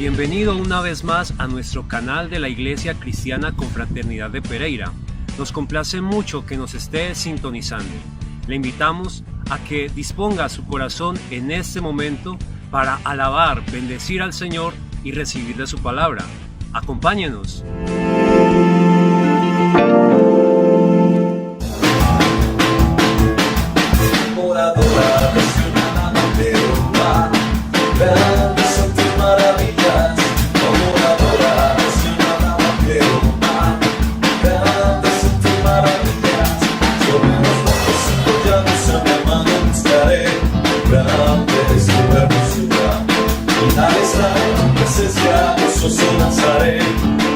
Bienvenido una vez más a nuestro canal de la Iglesia Cristiana Confraternidad de Pereira. Nos complace mucho que nos esté sintonizando. Le invitamos a que disponga su corazón en este momento para alabar, bendecir al Señor y recibir de su palabra. Acompáñenos.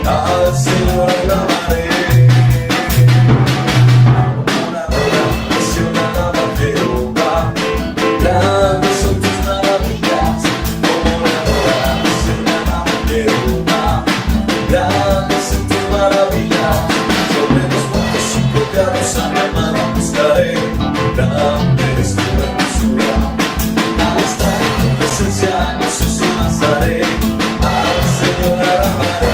Al Señor alabaré. Una adoración alaba a Jehová. Grandes son tus maravillas. Una adoración alaba a Jehová. Grandes son tus maravillas. Sobre los montes y collados a mi mano buscaré. Grande es tu hermosura. Al estar en tu presencia, Jesús de Nazaret. Al Señor alabaré.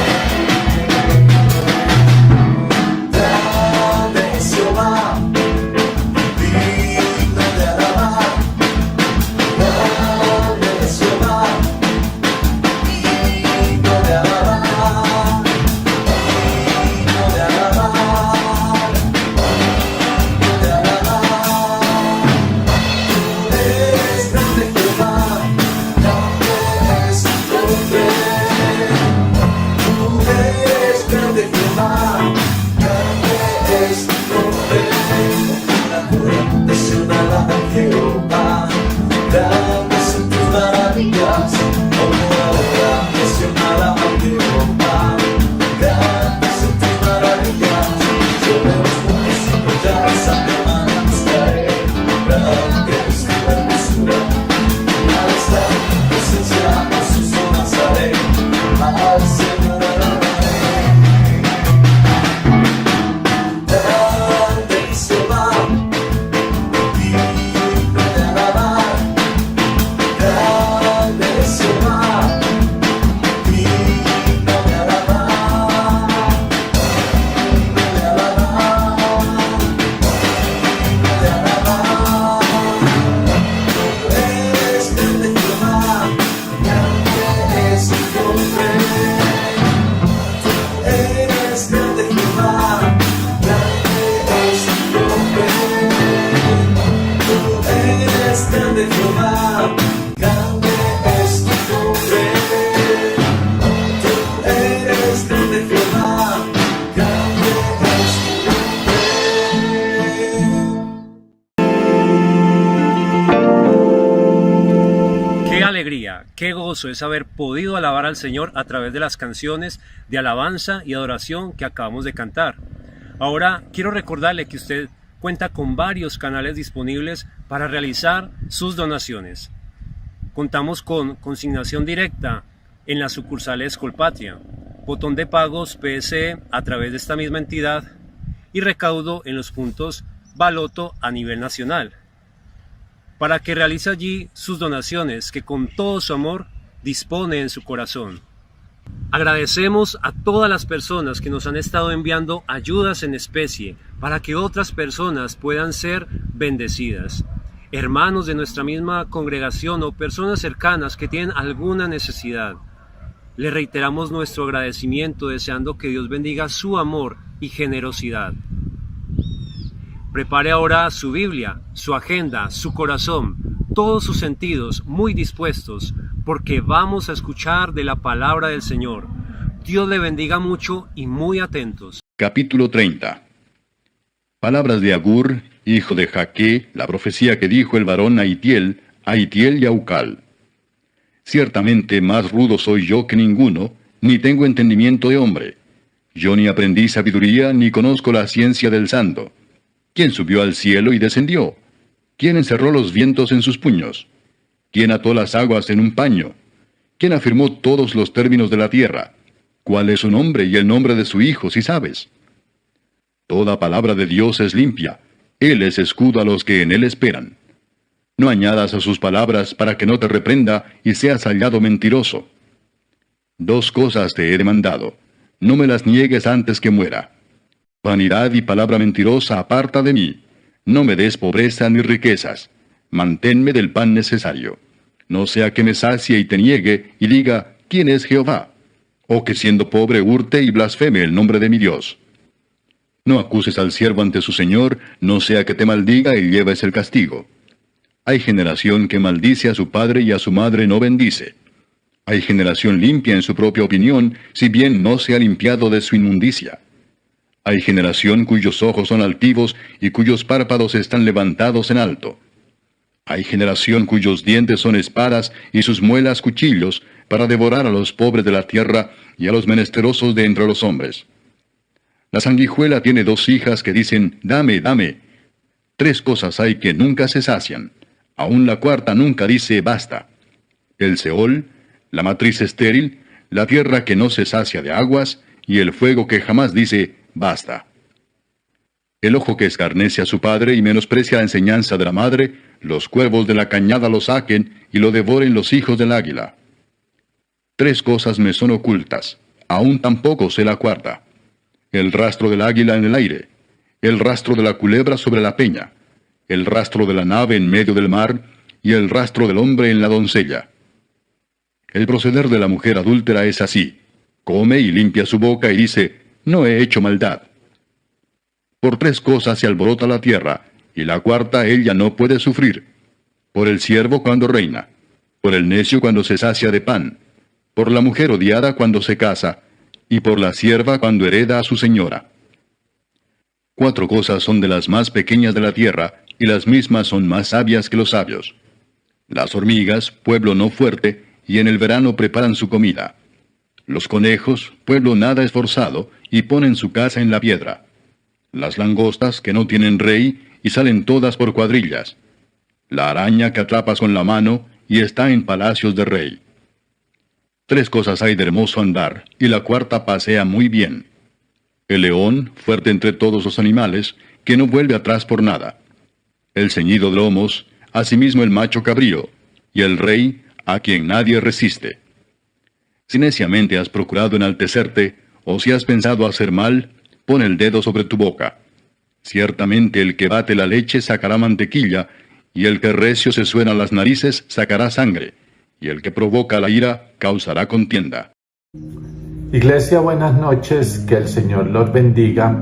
Qué gozo es haber podido alabar al Señor a través de las canciones de alabanza y adoración que acabamos de cantar. Ahora quiero recordarle que usted cuenta con varios canales disponibles para realizar sus donaciones. Contamos con consignación directa en las sucursales Colpatria, botón de pagos PSE a través de esta misma entidad y recaudo en los puntos Baloto a nivel nacional, para que realice allí sus donaciones que con todo su amor dispone en su corazón. Agradecemos a todas las personas que nos han estado enviando ayudas en especie para que otras personas puedan ser bendecidas. Hermanos de nuestra misma congregación o personas cercanas que tienen alguna necesidad. Le reiteramos nuestro agradecimiento deseando que Dios bendiga su amor y generosidad. Prepare ahora su Biblia, su agenda, su corazón, todos sus sentidos muy dispuestos, porque vamos a escuchar de la palabra del Señor. Dios le bendiga mucho y muy atentos. Capítulo 30. Palabras de Agur, hijo de Jaque, la profecía que dijo el varón a Itiel y a Ucal. Ciertamente más rudo soy yo que ninguno, ni tengo entendimiento de hombre. Yo ni aprendí sabiduría, ni conozco la ciencia del santo. ¿Quién subió al cielo y descendió? ¿Quién encerró los vientos en sus puños? ¿Quién ató las aguas en un paño? ¿Quién afirmó todos los términos de la tierra? ¿Cuál es su nombre y el nombre de su hijo, si sabes? Toda palabra de Dios es limpia. Él es escudo a los que en él esperan. No añadas a sus palabras para que no te reprenda y seas hallado mentiroso. 2 cosas te he demandado. No me las niegues antes que muera. Vanidad y palabra mentirosa aparta de mí. No me des pobreza ni riquezas. Manténme del pan necesario. No sea que me sacie y te niegue y diga, ¿quién es Jehová? O que siendo pobre hurte y blasfeme el nombre de mi Dios. No acuses al siervo ante su señor, no sea que te maldiga y lleves el castigo. Hay generación que maldice a su padre y a su madre no bendice. Hay generación limpia en su propia opinión, si bien no se ha limpiado de su inmundicia. Hay generación cuyos ojos son altivos y cuyos párpados están levantados en alto. Hay generación cuyos dientes son espadas y sus muelas cuchillos, para devorar a los pobres de la tierra y a los menesterosos de entre los hombres. La sanguijuela tiene 2 hijas que dicen, dame, dame. 3 cosas hay que nunca se sacian. Aún la cuarta nunca dice, basta. El Seol, la matriz estéril, la tierra que no se sacia de aguas, y el fuego que jamás dice, basta. El ojo que escarnece a su padre y menosprecia la enseñanza de la madre, los cuervos de la cañada lo saquen y lo devoren los hijos del águila. 3 cosas me son ocultas, aún tampoco sé la cuarta. El rastro del águila en el aire, el rastro de la culebra sobre la peña, el rastro de la nave en medio del mar, y el rastro del hombre en la doncella. El proceder de la mujer adúltera es así: come y limpia su boca y dice, no he hecho maldad. Por 3 cosas se alborota la tierra, y la cuarta ella no puede sufrir: por el siervo cuando reina, por el necio cuando se sacia de pan, por la mujer odiada cuando se casa, y por la sierva cuando hereda a su señora. 4 cosas son de las más pequeñas de la tierra, y las mismas son más sabias que los sabios. Las hormigas, pueblo no fuerte, y en el verano preparan su comida. Los conejos, pueblo nada esforzado, y ponen su casa en la piedra. Las langostas, que no tienen rey, y salen todas por cuadrillas. La araña que atrapas con la mano, y está en palacios de rey. 3 cosas hay de hermoso andar, y la cuarta pasea muy bien. El león, fuerte entre todos los animales, que no vuelve atrás por nada. El ceñido de lomos, asimismo el macho cabrío, y el rey, a quien nadie resiste. Si neciamente has procurado enaltecerte, o si has pensado hacer mal, pon el dedo sobre tu boca. Ciertamente el que bate la leche sacará mantequilla, y el que recio se suena las narices sacará sangre, y el que provoca la ira causará contienda. Iglesia, buenas noches, que el Señor los bendiga.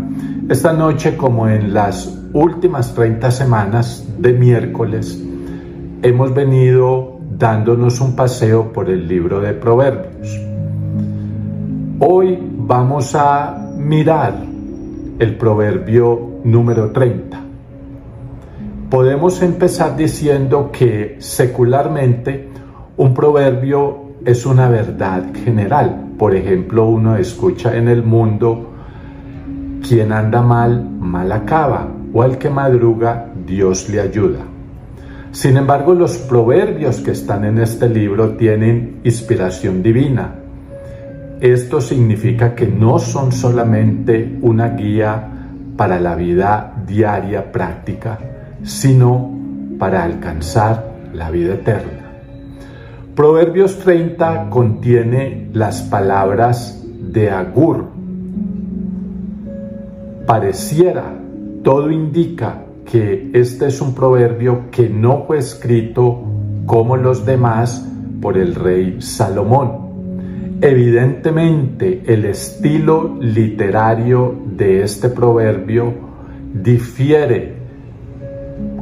Esta noche, como en las últimas 30 semanas de miércoles, hemos venido dándonos un paseo por el libro de Proverbios. Hoy vamos a mirar el proverbio número 30. Podemos empezar diciendo que secularmente un proverbio es una verdad general. Por ejemplo, uno escucha en el mundo: quien anda mal, mal acaba, o al que madruga, Dios le ayuda. Sin embargo, los proverbios que están en este libro tienen inspiración divina. Esto significa que no son solamente una guía para la vida diaria práctica, sino para alcanzar la vida eterna. Proverbios 30 contiene las palabras de Agur. Pareciera, todo indica que este es un proverbio que no fue escrito como los demás por el rey Salomón. Evidentemente, el estilo literario de este proverbio difiere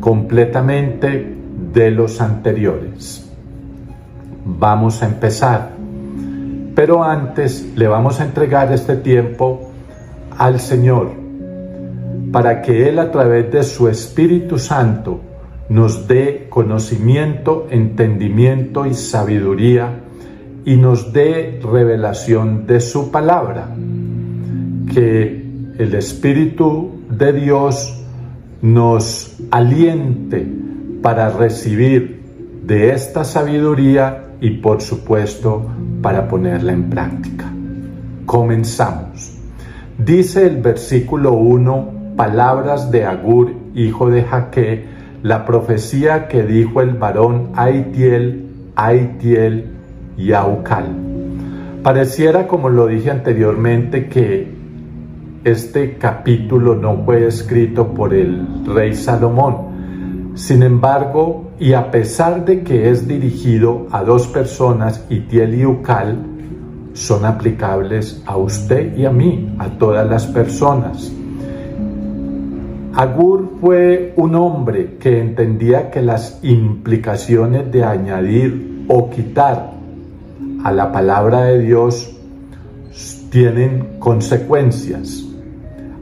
completamente de los anteriores. Vamos a empezar, pero antes le vamos a entregar este tiempo al Señor para que Él, a través de su Espíritu Santo, nos dé conocimiento, entendimiento y sabiduría, y nos dé revelación de su palabra. Que el Espíritu de Dios nos aliente para recibir de esta sabiduría y, por supuesto, para ponerla en práctica. Comenzamos. Dice el versículo 1, palabras de Agur, hijo de Jaque, la profecía que dijo el varón Aitiel, Aitiel y Aucal. Pareciera, como lo dije anteriormente, que este capítulo no fue escrito por el rey Salomón. Sin embargo, y a pesar de que es dirigido a dos personas, Itiel y Ucal, son aplicables a usted y a mí, a todas las personas. Agur fue un hombre que entendía que las implicaciones de añadir o quitar a la palabra de Dios tienen consecuencias.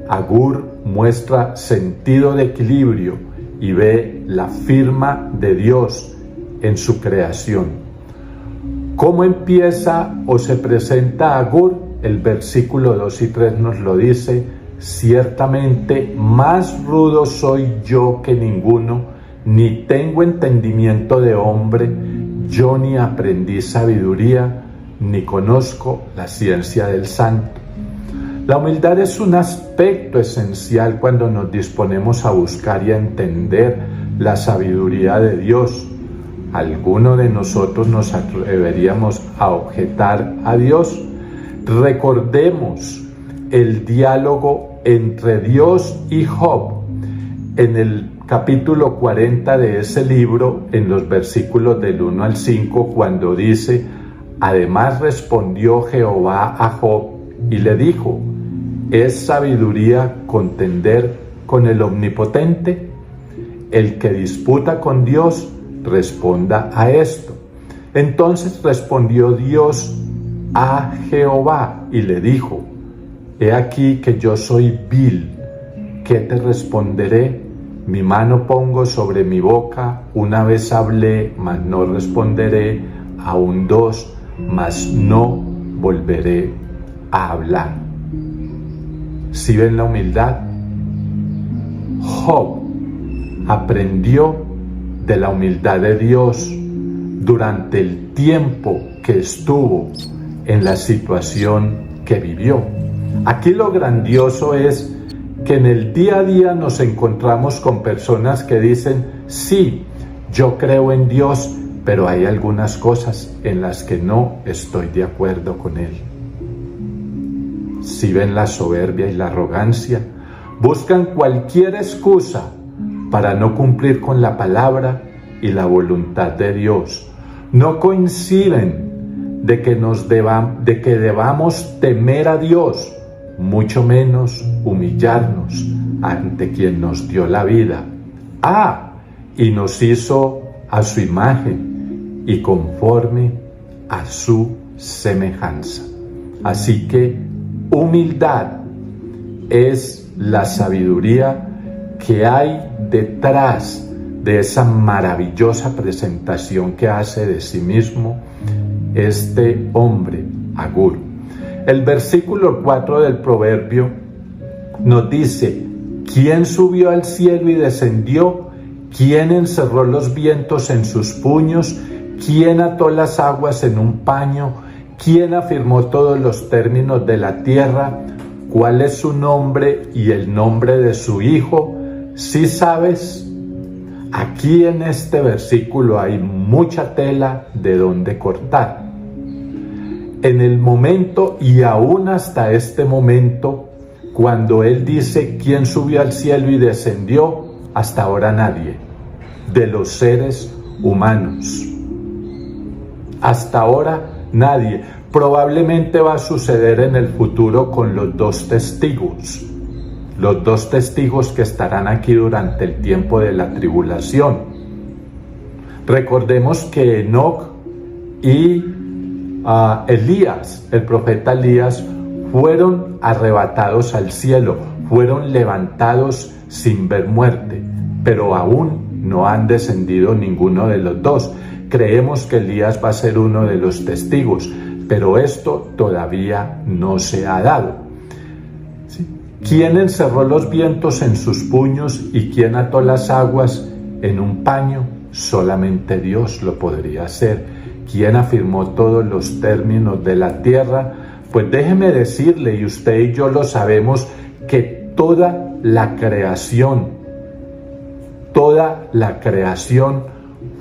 Agur muestra sentido de equilibrio y ve la firma de Dios en su creación. ¿Cómo empieza o se presenta Agur? El versículo 2 y 3 nos lo dice: ciertamente más rudo soy yo que ninguno, ni tengo entendimiento de hombre, yo ni aprendí sabiduría, ni conozco la ciencia del santo. La humildad es un aspecto esencial cuando nos disponemos a buscar y a entender la sabiduría de Dios. ¿Alguno de nosotros nos atreveríamos a objetar a Dios? Recordemos el diálogo entre Dios y Job en el capítulo 40 de ese libro, en los versículos del 1 al 5, cuando dice: además respondió Jehová a Job y le dijo: ¿es sabiduría contender con el Omnipotente? El que disputa con Dios, responda a esto. Entonces respondió Dios a Jehová y le dijo: he aquí que yo soy vil, ¿qué te responderé? Mi mano pongo sobre mi boca, una vez hablé, mas no responderé, aún dos, mas no volveré a hablar. ¿Sí ven la humildad? Job aprendió de la humildad de Dios durante el tiempo que estuvo en la situación que vivió. Aquí lo grandioso es que en el día a día nos encontramos con personas que dicen: sí, yo creo en Dios, pero hay algunas cosas en las que no estoy de acuerdo con Él. Si ven la soberbia y la arrogancia, buscan cualquier excusa para no cumplir con la palabra y la voluntad de Dios. No coinciden de que debamos temer a Dios, mucho menos humillarnos ante quien nos dio la vida. Y nos hizo a su imagen y conforme a su semejanza. Así que humildad es la sabiduría que hay detrás de esa maravillosa presentación que hace de sí mismo este hombre, Agur. El versículo 4 del proverbio nos dice: ¿quién subió al cielo y descendió? ¿Quién encerró los vientos en sus puños? ¿Quién ató las aguas en un paño? ¿Quién afirmó todos los términos de la tierra? ¿Cuál es su nombre y el nombre de su hijo? ¿Sí sabes? Aquí en este versículo hay mucha tela de donde cortar. En el momento y aún hasta este momento, cuando él dice quién subió al cielo y descendió, hasta ahora nadie de los seres humanos. Hasta ahora nadie. Probablemente va a suceder en el futuro con los dos testigos que estarán aquí durante el tiempo de la tribulación. Recordemos que Enoc y Elías, el profeta Elías, fueron arrebatados al cielo, fueron levantados sin ver muerte, pero aún no han descendido ninguno de los dos. Creemos que Elías va a ser uno de los testigos, pero esto todavía no se ha dado. ¿Sí? ¿Quién encerró los vientos en sus puños y quién ató las aguas en un paño? Solamente Dios lo podría hacer. ¿Quién afirmó todos los términos de la tierra? Pues déjeme decirle, y usted y yo lo sabemos, que toda la creación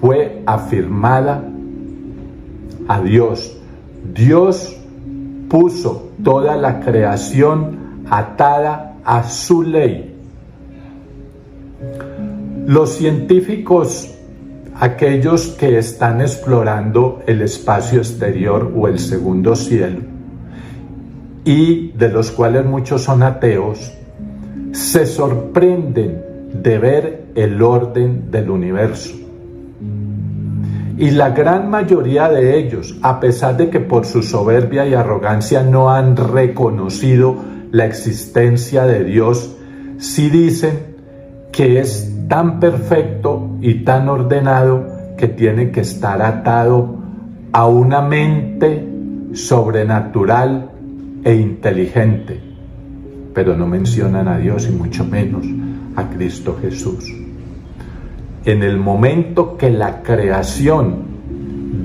fue afirmada a Dios. Dios puso toda la creación atada a su ley. Los científicos, aquellos que están explorando el espacio exterior o el segundo cielo, y de los cuales muchos son ateos, se sorprenden de ver el orden del universo. Y la gran mayoría de ellos, a pesar de que por su soberbia y arrogancia no han reconocido la existencia de Dios, sí dicen que es tan perfecto y tan ordenado que tiene que estar atado a una mente sobrenatural e inteligente, pero no mencionan a Dios y mucho menos a Cristo Jesús. En el momento que la creación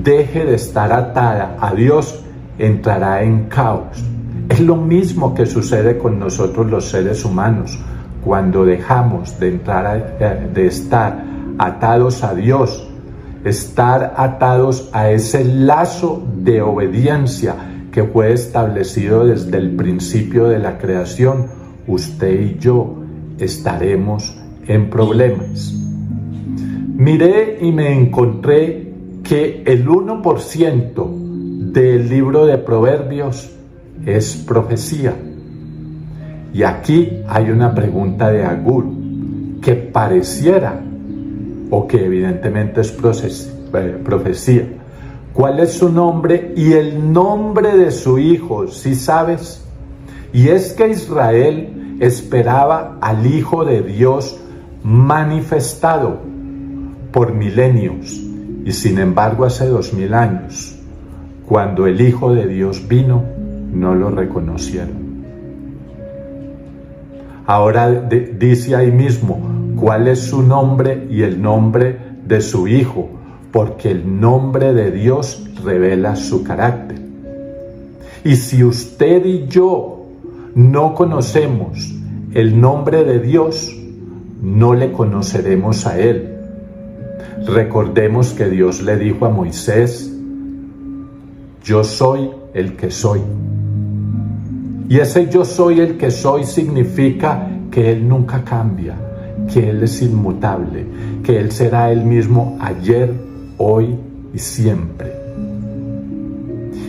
deje de estar atada a Dios, entrará en caos. Es lo mismo que sucede con nosotros los seres humanos. Cuando dejamos de estar atados a Dios, estar atados a ese lazo de obediencia que fue establecido desde el principio de la creación, usted y yo estaremos en problemas. Miré y me encontré que el 1% del libro de Proverbios es profecía. Y aquí hay una pregunta de Agur que pareciera, o que evidentemente es profecía. ¿Cuál es su nombre y el nombre de su hijo? ¿Sí sabes? Y es que Israel esperaba al Hijo de Dios manifestado por milenios, y sin embargo hace 2000 años, cuando el Hijo de Dios vino, no lo reconocieron. Ahora dice ahí mismo cuál es su nombre y el nombre de su Hijo, porque el nombre de Dios revela su carácter. Y si usted y yo no conocemos el nombre de Dios, no le conoceremos a Él. Recordemos que Dios le dijo a Moisés: yo soy el que soy. Y ese yo soy el que soy significa que Él nunca cambia, que Él es inmutable, que Él será el mismo ayer, hoy y siempre.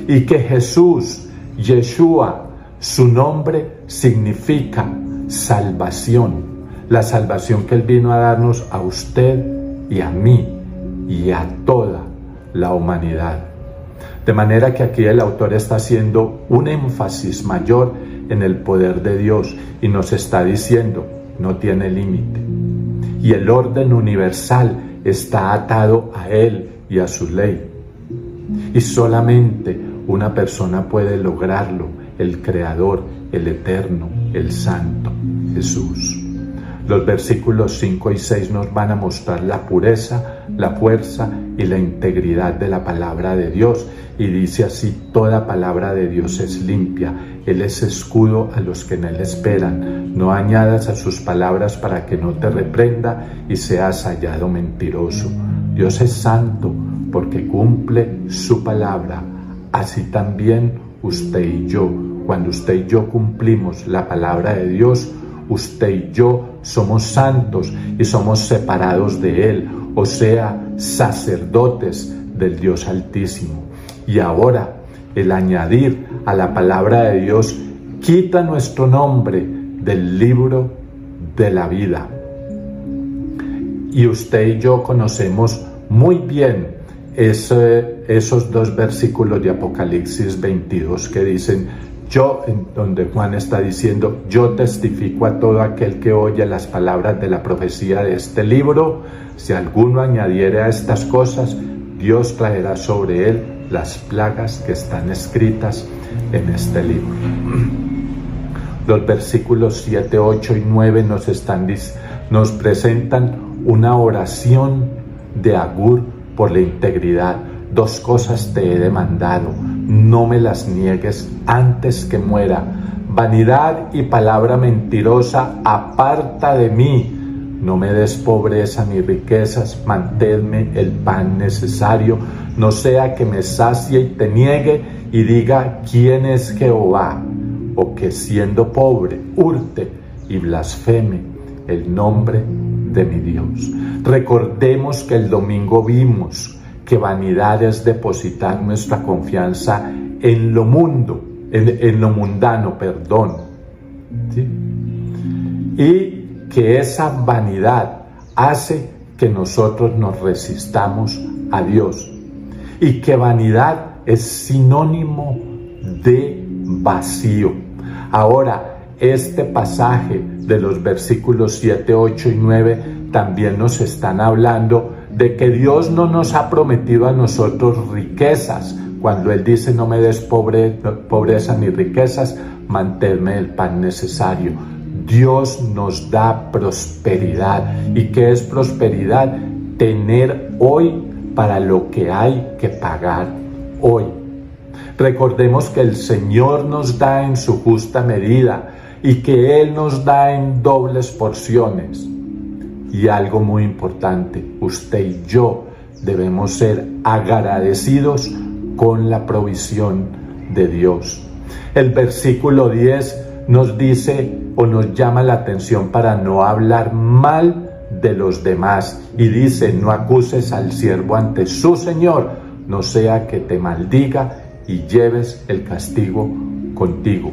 Y que Jesús, Yeshua, su nombre significa salvación, la salvación que Él vino a darnos a usted y a mí y a toda la humanidad. De manera que aquí el autor está haciendo un énfasis mayor en el poder de Dios y nos está diciendo: no tiene límite. Y el orden universal está atado a Él y a su ley. Y solamente una persona puede lograrlo: el Creador, el Eterno, el Santo, Jesús. Los versículos 5 y 6 nos van a mostrar la pureza, la fuerza y la integridad de la palabra de Dios. Y dice así: toda palabra de Dios es limpia, Él es escudo a los que en Él esperan. No añadas a sus palabras para que no te reprenda y seas hallado mentiroso. Dios es santo porque cumple su palabra. Así también usted y yo. Cuando usted y yo cumplimos la palabra de Dios, usted y yo somos santos y somos separados de Él, o sea, sacerdotes del Dios Altísimo. Y ahora, el añadir a la palabra de Dios quita nuestro nombre del libro de la vida. Y usted y yo conocemos muy bien esos dos versículos de Apocalipsis 22 que dicen: donde Juan está diciendo: yo testifico a todo aquel que oye las palabras de la profecía de este libro, si alguno añadiere a estas cosas, Dios traerá sobre él las plagas que están escritas en este libro. Los versículos 7, 8 y 9 nos presentan una oración de Agur por la integridad. Dos cosas te he demandado, no me las niegues antes que muera. Vanidad y palabra mentirosa, aparta de mí. No me des pobreza ni riquezas, manténme el pan necesario, no sea que me sacie y te niegue y diga quién es Jehová, o que siendo pobre hurte y blasfeme el nombre de mi Dios. Recordemos que el domingo vimos que vanidad es depositar nuestra confianza en lo mundano, ¿sí? Y que esa vanidad hace que nosotros nos resistamos a Dios, y que vanidad es sinónimo de vacío. Ahora, este pasaje de los versículos 7, 8 y 9 también nos están hablando de que Dios no nos ha prometido a nosotros riquezas. Cuando Él dice no me des pobreza ni riquezas, manténme el pan necesario. Dios nos da prosperidad. ¿Y qué es prosperidad? Tener hoy para lo que hay que pagar hoy. Recordemos que el Señor nos da en su justa medida y que Él nos da en dobles porciones. Y algo muy importante, usted y yo debemos ser agradecidos con la provisión de Dios. El versículo 10 nos dice o nos llama la atención para no hablar mal de los demás, y dice: no acuses al siervo ante su Señor, no sea que te maldiga y lleves el castigo contigo.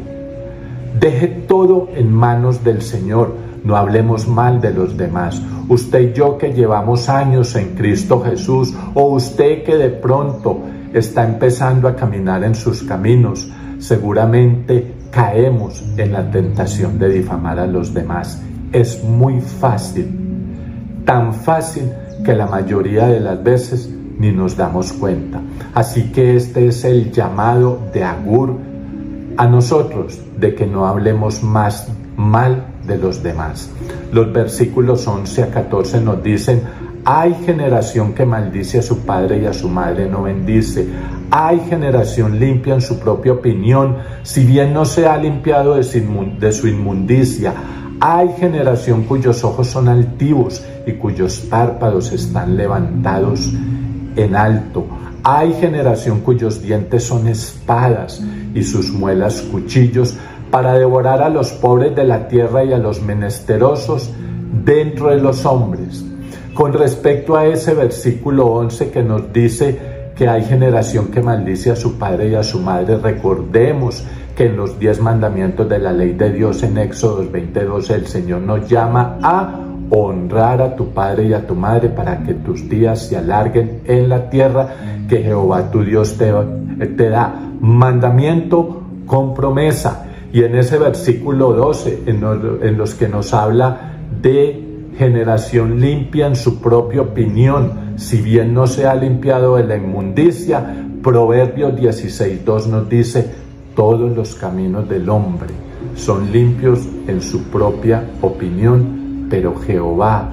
Deje todo en manos del Señor, no hablemos mal de los demás. Usted y yo que llevamos años en Cristo Jesús, o usted que de pronto está empezando a caminar en sus caminos, seguramente caemos en la tentación de difamar a los demás. Es muy fácil, tan fácil que la mayoría de las veces ni nos damos cuenta. Así que este es el llamado de Agur a nosotros, de que no hablemos más mal de los demás. Los versículos 11 a 14 nos dicen: hay generación que maldice a su padre y a su madre no bendice. Hay generación limpia en su propia opinión, si bien no se ha limpiado de su inmundicia. Hay generación cuyos ojos son altivos y cuyos párpados están levantados en alto. Hay generación cuyos dientes son espadas y sus muelas cuchillos, para devorar a los pobres de la tierra y a los menesterosos dentro de los hombres. Con respecto a ese versículo 11 que nos dice que hay generación que maldice a su padre y a su madre, recordemos que en los 10 mandamientos de la ley de Dios en Éxodo 20:12 el Señor nos llama a honrar a tu padre y a tu madre para que tus días se alarguen en la tierra que Jehová tu Dios te da. Mandamiento con promesa. Y en ese versículo 12, en los que nos habla de generación limpia en su propia opinión, si bien no se ha limpiado de la inmundicia, Proverbios 16:2 nos dice: todos los caminos del hombre son limpios en su propia opinión, pero Jehová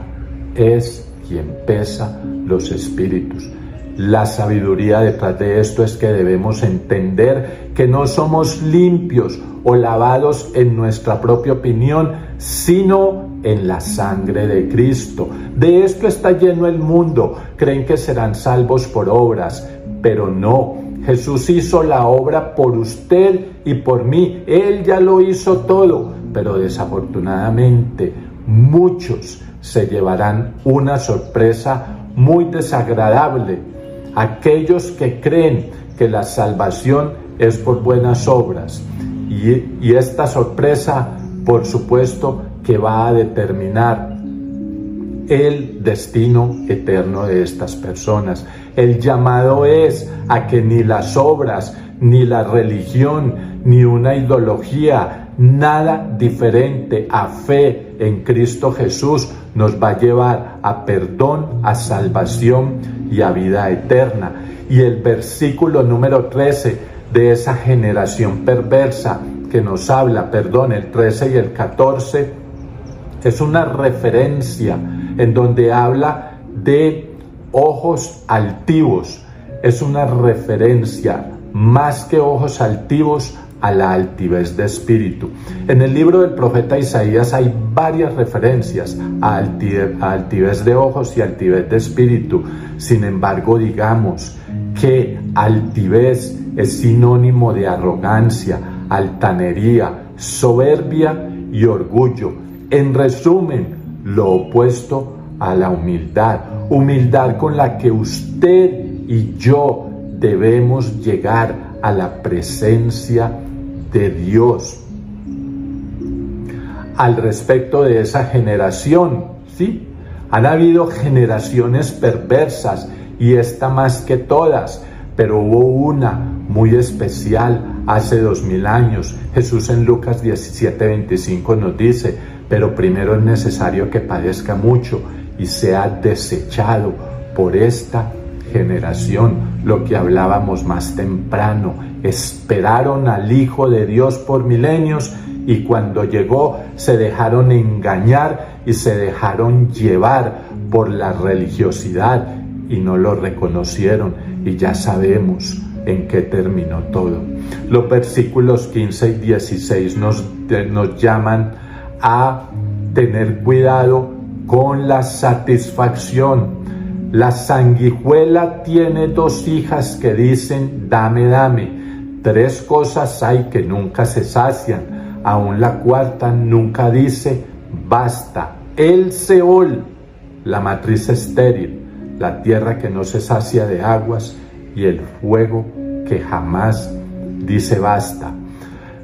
es quien pesa los espíritus. La sabiduría detrás de esto es que debemos entender que no somos limpios o lavados en nuestra propia opinión, sino en la sangre de Cristo. De esto está lleno el mundo. Creen que serán salvos por obras, pero no. Jesús hizo la obra por usted y por mí. Él ya lo hizo todo, pero desafortunadamente muchos se llevarán una sorpresa muy desagradable. Aquellos que creen que la salvación es por buenas obras, y esta sorpresa, por supuesto, que va a determinar el destino eterno de estas personas. El llamado es a que ni las obras, ni la religión, ni una ideología, nada diferente a fe en Cristo Jesús nos va a llevar a perdón, a salvación y a vida eterna. Y el versículo número 13 de esa generación perversa que nos habla, el 13 y el 14, es una referencia en donde habla de ojos altivos. Es una referencia, más que ojos altivos, a la altivez de espíritu. En el libro del profeta Isaías hay varias referencias a altivez de ojos y altivez de espíritu. Sin embargo, digamos que altivez es sinónimo de arrogancia, altanería, soberbia y orgullo. En resumen, lo opuesto a la humildad. Humildad con la que usted y yo debemos llegar a la presencia de Dios. Al respecto de esa generación, ¿sí? Han habido generaciones perversas y esta más que todas, pero hubo una muy especial hace 2000 años. Jesús en Lucas 17:25 nos dice: pero primero es necesario que padezca mucho y sea desechado por esta generación. Lo que hablábamos más temprano, esperaron al Hijo de Dios por milenios y cuando llegó se dejaron engañar y se dejaron llevar por la religiosidad y no lo reconocieron, y ya sabemos en qué terminó todo. Los versículos 15 y 16 nos llaman a tener cuidado con la satisfacción. La sanguijuela tiene 2 hijas que dicen: dame, dame. 3 cosas hay que nunca se sacian, aún la cuarta nunca dice basta. El Seol, la matriz estéril, la tierra que no se sacia de aguas y el fuego que jamás dice basta.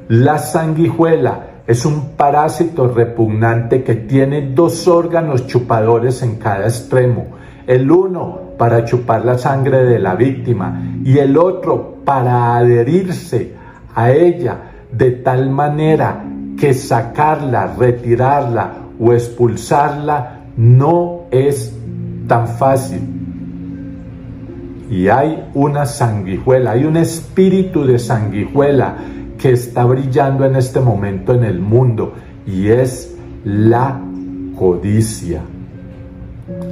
La sanguijuela es un parásito repugnante que tiene 2 órganos chupadores en cada extremo. El uno para chupar la sangre de la víctima y el otro para adherirse a ella de tal manera que sacarla, retirarla o expulsarla no es tan fácil. Y hay una sanguijuela, hay un espíritu de sanguijuela que está brillando en este momento en el mundo, y es la codicia.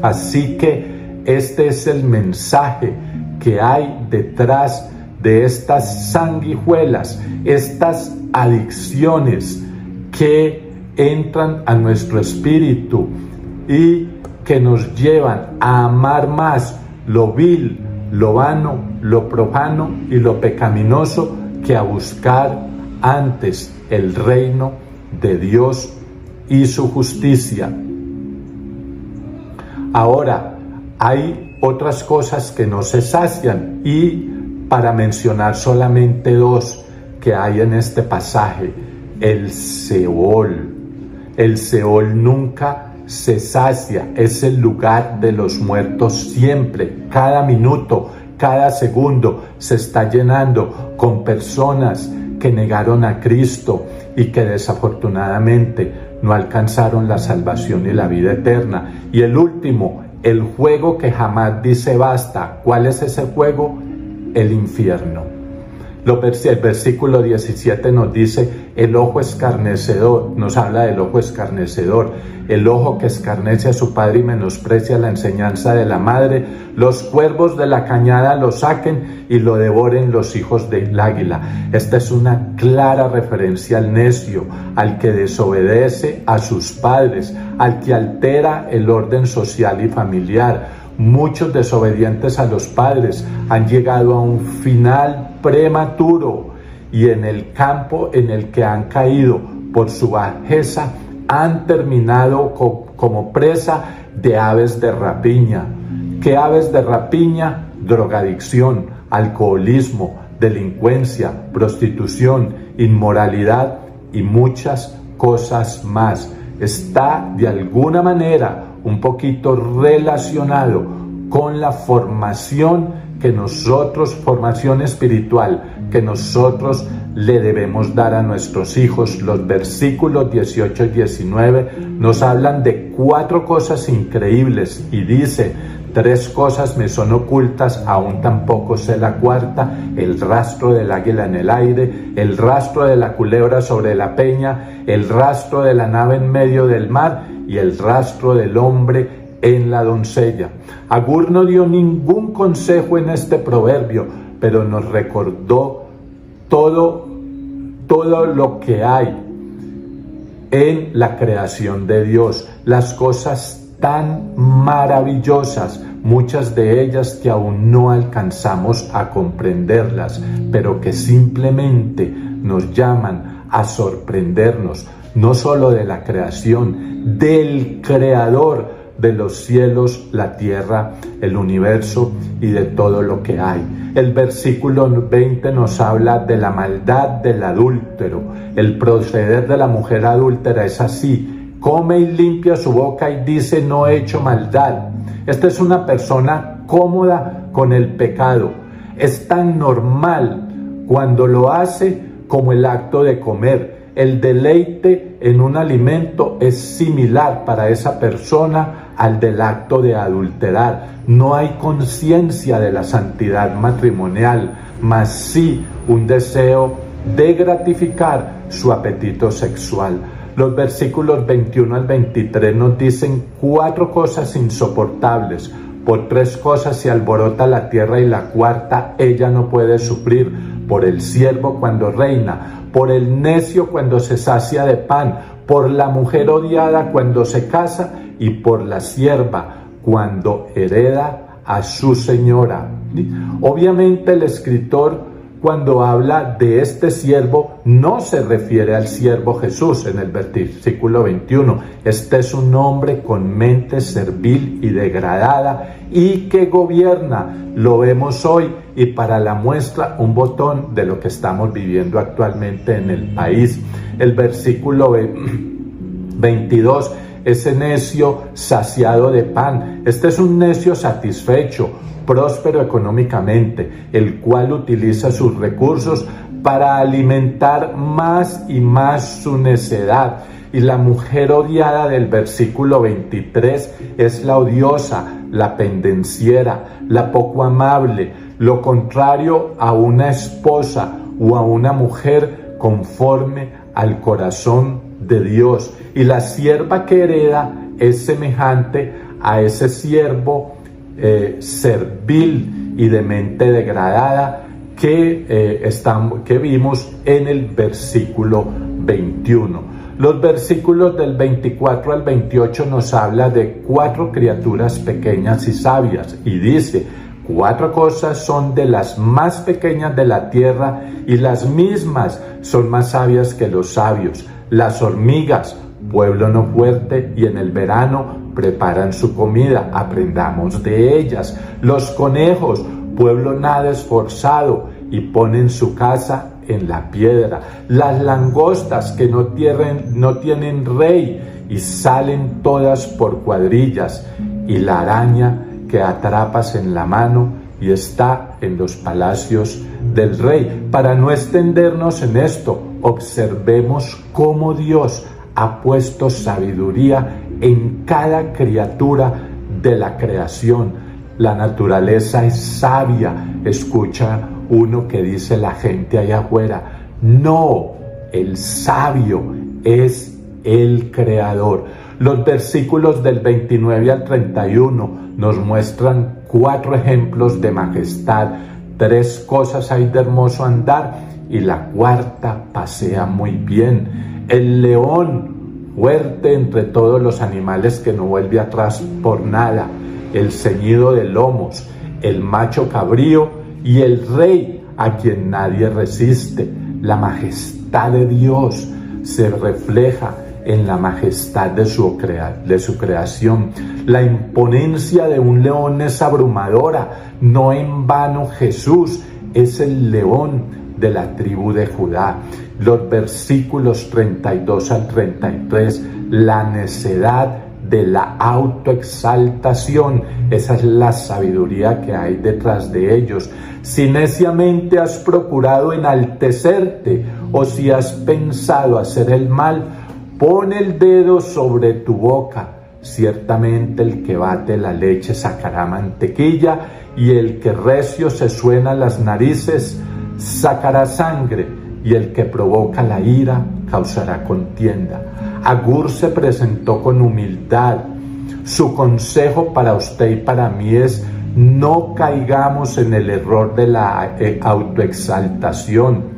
Así que este es el mensaje que hay detrás de estas sanguijuelas, estas adicciones que entran a nuestro espíritu y que nos llevan a amar más lo vil, lo vano, lo profano y lo pecaminoso que a buscar antes el reino de Dios y su justicia. Ahora, hay otras cosas que no se sacian, y para mencionar solamente 2 que hay en este pasaje: el Seol. El Seol nunca se sacia, es el lugar de los muertos siempre. Cada minuto, cada segundo se está llenando con personas que negaron a Cristo y que desafortunadamente no alcanzaron la salvación y la vida eterna. Y el último, el juego que jamás dice basta. ¿Cuál es ese juego? El infierno. El versículo 17 nos dice: el ojo escarnecedor, nos habla del ojo escarnecedor, el ojo que escarnece a su padre y menosprecia la enseñanza de la madre. Los cuervos de la cañada lo saquen y lo devoren los hijos del águila. Esta es una clara referencia al necio, al que desobedece a sus padres, al que altera el orden social y familiar. Muchos desobedientes a los padres han llegado a un final prematuro, y en el campo en el que han caído por su bajeza han terminado como presa de aves de rapiña. ¿Qué aves de rapiña? Drogadicción, alcoholismo, delincuencia, prostitución, inmoralidad y muchas cosas más. Está de alguna manera un poquito relacionado con la formación formación espiritual que nosotros le debemos dar a nuestros hijos. Los versículos 18 y 19 nos hablan de 4 cosas increíbles y dice: 3 cosas me son ocultas, aún tampoco sé la cuarta: el rastro del águila en el aire, el rastro de la culebra sobre la peña, el rastro de la nave en medio del mar y el rastro del hombre en la doncella. Agur no dio ningún consejo en este proverbio, pero nos recordó todo lo que hay en la creación de Dios, las cosas tan maravillosas. muchas de ellas que aún no alcanzamos a comprenderlas, pero que simplemente nos llaman a sorprendernos, no solo de la creación, del Creador de los cielos, la tierra, el universo y de todo lo que hay. El versículo 20 nos habla de la maldad del adúltero. El proceder de la mujer adúltera es así: come y limpia su boca y dice: no he hecho maldad. Esta es una persona cómoda con el pecado. Es tan normal cuando lo hace como el acto de comer. El deleite en un alimento es similar para esa persona al del acto de adulterar. No hay conciencia de la santidad matrimonial, mas sí un deseo de gratificar su apetito sexual. Los versículos 21 al 23 nos dicen 4 cosas insoportables. Por 3 cosas se alborota la tierra y la cuarta ella no puede sufrir: por el siervo cuando reina, por el necio cuando se sacia de pan, por la mujer odiada cuando se casa y por la sierva cuando hereda a su señora. Obviamente el escritor, cuando habla de este siervo, no se refiere al siervo Jesús en el versículo 21. Este es un hombre con mente servil y degradada y que gobierna. Lo vemos hoy, y para la muestra un botón de lo que estamos viviendo actualmente en el país. El versículo 22, ese necio saciado de pan. Este es un necio satisfecho, próspero económicamente, el cual utiliza sus recursos para alimentar más y más su necedad. Y la mujer odiada del versículo 23 es la odiosa, la pendenciera, la poco amable, lo contrario a una esposa o a una mujer conforme al corazón de Dios. Y la sierva que hereda es semejante a ese siervo servil y de mente degradada que vimos en el versículo 21. Los versículos del 24 al 28 nos habla de 4 criaturas pequeñas y sabias, y dice: 4 cosas son de las más pequeñas de la tierra, y las mismas son más sabias que los sabios. Las hormigas, pueblo no fuerte, y en el verano preparan su comida, aprendamos de ellas. Los conejos, pueblo nada esforzado, y ponen su casa en la piedra. Las langostas que no tienen rey, y salen todas por cuadrillas. Y la araña que atrapas en la mano y está en los palacios del rey. Para no extendernos en esto, observemos cómo Dios ha puesto sabiduría en cada criatura de la creación. La naturaleza es sabia. Escucha uno que dice la gente allá afuera: no, el sabio es el creador. Los versículos del 29 al 31 nos muestran 4 ejemplos de majestad. 3 cosas hay de hermoso andar y la cuarta pasea muy bien. El león, fuerte entre todos los animales, que no vuelve atrás por nada. El ceñido de lomos, el macho cabrío y el rey a quien nadie resiste. La majestad de Dios se refleja en la majestad de su creación. La imponencia de un león es abrumadora. No en vano Jesús es el león de la tribu de Judá. Los versículos 32 al 33, la necedad de la autoexaltación, esa es la sabiduría que hay detrás de ellos. Si neciamente has procurado enaltecerte, o si has pensado hacer el mal, pon el dedo sobre tu boca. Ciertamente el que bate la leche sacará mantequilla, y el que recio se suena las narices sacará sangre, y el que provoca la ira causará contienda. Agur se presentó con humildad. Su consejo para usted y para mí es: no caigamos en el error de la autoexaltación.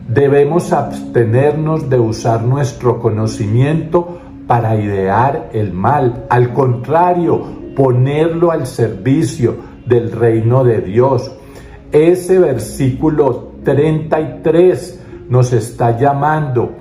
Debemos abstenernos de usar nuestro conocimiento para idear el mal. Al contrario, ponerlo al servicio del reino de Dios. Ese versículo 33 nos está llamando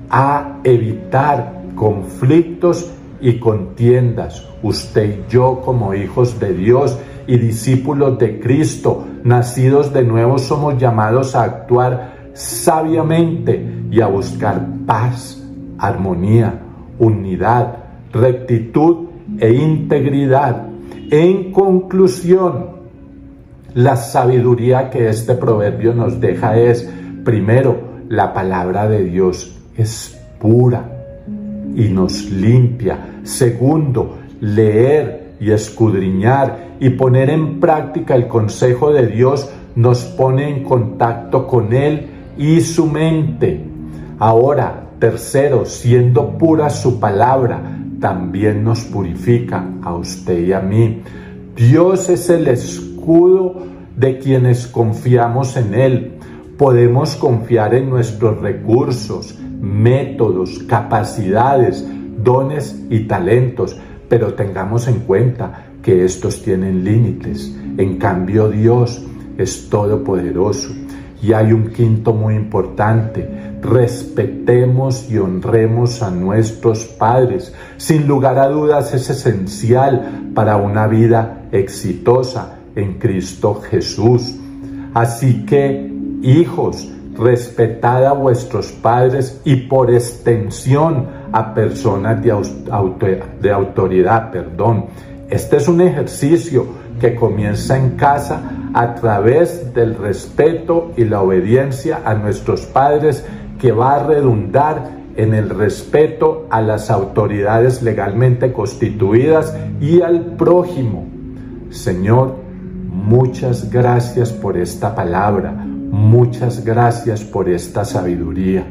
a evitar conflictos y contiendas. Usted y yo, como hijos de Dios y discípulos de Cristo, nacidos de nuevo, somos llamados a actuar sabiamente y a buscar paz, armonía, unidad, rectitud e integridad. En conclusión, la sabiduría que este proverbio nos deja es, primero, la palabra de Dios es pura y nos limpia. Segundo, leer y escudriñar y poner en práctica el consejo de Dios nos pone en contacto con Él y su mente. Ahora, tercero, siendo pura su palabra, también nos purifica a usted y a mí. Dios es el escudo de quienes confiamos en Él. Podemos confiar en nuestros recursos, métodos, capacidades, dones y talentos, pero tengamos en cuenta que estos tienen límites. En cambio, Dios es todopoderoso. Y hay un quinto muy importante: respetemos y honremos a nuestros padres. Sin lugar a dudas es esencial para una vida exitosa en Cristo Jesús. Así que, hijos, respetad a vuestros padres y por extensión a personas de autoridad. Este es un ejercicio que comienza en casa a través del respeto y la obediencia a nuestros padres, que va a redundar en el respeto a las autoridades legalmente constituidas y al prójimo. Señor, muchas gracias por esta palabra, muchas gracias por esta sabiduría.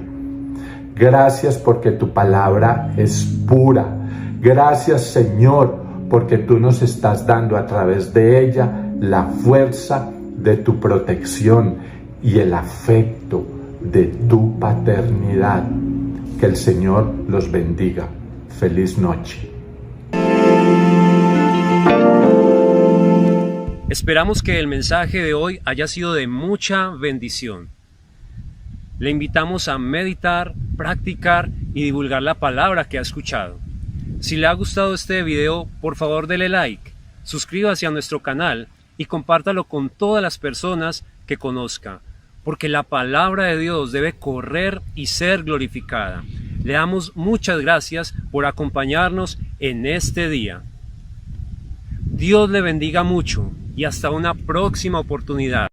Gracias porque tu palabra es pura. Gracias, Señor, porque tú nos estás dando a través de ella la fuerza de tu protección y el afecto de tu paternidad. Que el Señor los bendiga. Feliz noche. Esperamos que el mensaje de hoy haya sido de mucha bendición. Le invitamos a meditar, practicar y divulgar la palabra que ha escuchado. Si le ha gustado este video, por favor dele like, suscríbase a nuestro canal y compártalo con todas las personas que conozca, porque la palabra de Dios debe correr y ser glorificada. Le damos muchas gracias por acompañarnos en este día. Dios le bendiga mucho y hasta una próxima oportunidad.